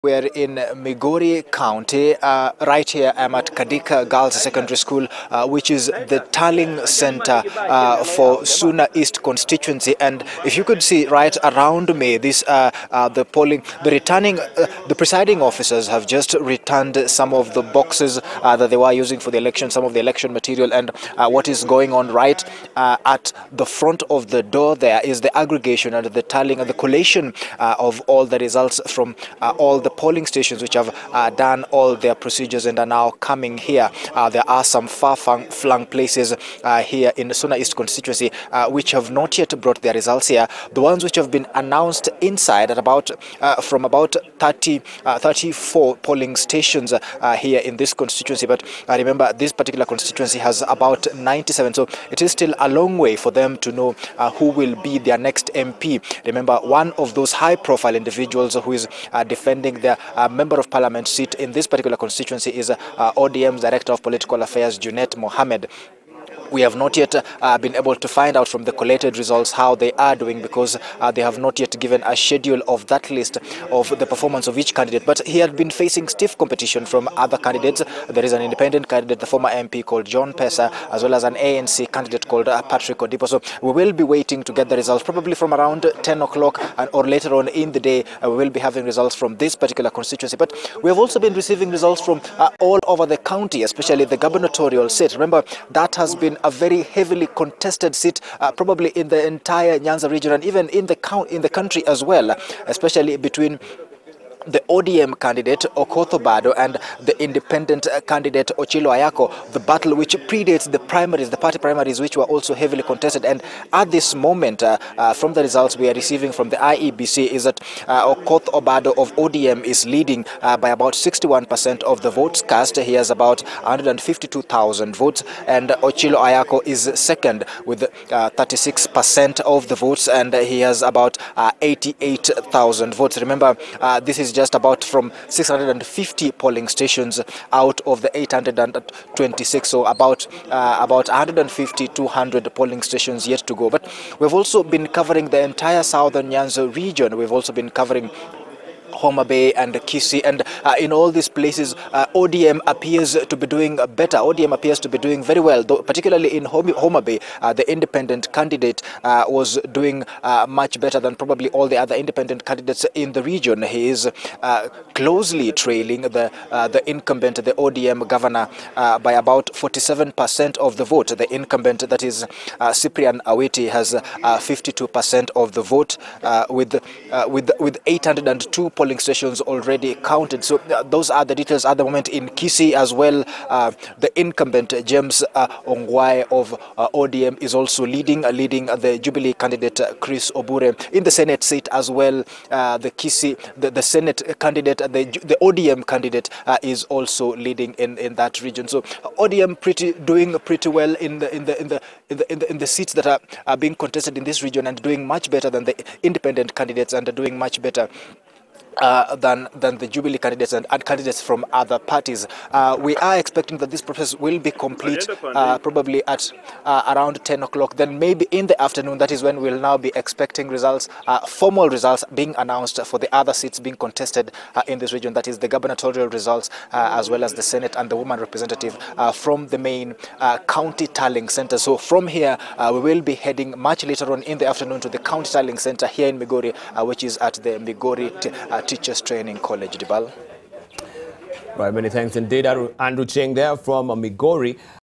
We're in Migori County. Right here, I'm at Kadika Girls Secondary School, which is the tallying center for Suna East constituency. And if you could see right around me, this the presiding officers have just returned some of the boxes that they were using for the election, some of the election material, and what is going on right at the front of the door there is the aggregation and the tallying and the collation of all the results from all the polling stations which have done all their procedures and are now coming here. There are some far-flung places here in the Suna East constituency which have not yet brought their results here. The ones which have been announced inside at from about 34 polling stations here in this constituency. But remember, this particular constituency has about 97, so it is still a long way for them to know who will be their next MP. Remember, one of those high-profile individuals who is defending their Member of Parliament seat in this particular constituency is ODM's Director of Political Affairs, Junet Mohammed. We have not yet been able to find out from the collated results how they are doing, because they have not yet given a schedule of that list of the performance of each candidate. But he had been facing stiff competition from other candidates. There is an independent candidate, the former MP called John Pesa, as well as an ANC candidate called Patrick Odipo. So we will be waiting to get the results probably from around 10 o'clock or later on in the day. We will be having results from this particular constituency. But we have also been receiving results from all over the county, especially the gubernatorial seat. Remember, that has been a very heavily contested seat, probably in the entire Nyanza region and even in the country as well, especially between the ODM candidate Okotho Bado and the independent candidate Ochilo Ayako, the battle which predates the primaries, the party primaries, which were also heavily contested. And at this moment, from the results we are receiving from the IEBC, is that Okotho Bado of ODM is leading by about 61% of the votes cast. He has about 152,000 votes, and Ochilo Ayako is second with 36% of the votes, and he has about 88,000 votes. Remember, this is just about from 650 polling stations out of the 826, so about 150 200 polling stations yet to go. But we've also been covering the entire southern Nyanza region. We've also been covering Homa Bay and Kisii, and in all these places ODM appears to be doing better. ODM appears to be doing very well, though, particularly in Homa Bay. The independent candidate was doing much better than probably all the other independent candidates in the region. He is closely trailing the incumbent, the ODM governor, by about 47% of the vote. The incumbent, that is Cyprian Awiti, has 52% of the vote, with 802 polling stations already counted. So those are the details at the moment. In Kisii as well, the incumbent James Ongwae of ODM is also leading the Jubilee candidate Chris Obure. In the Senate seat as well, the Kisii, the Senate candidate, the ODM candidate is also leading in that region. So ODM doing pretty well in the seats that are being contested in this region, and doing much better than the independent candidates, and doing much better than the Jubilee candidates and candidates from other parties. We are expecting that this process will be complete probably at around 10 o'clock. Then maybe in the afternoon, that is when we'll now be expecting results, formal results being announced for the other seats being contested in this region. That is the gubernatorial results, as well as the Senate and the woman representative from the main county tallying center. So from here, we will be heading much later on in the afternoon to the county tallying center here in Migori, which is at the Migori Teachers Training College. Dibal. Right, many thanks indeed, Andrew Cheng there from Migori.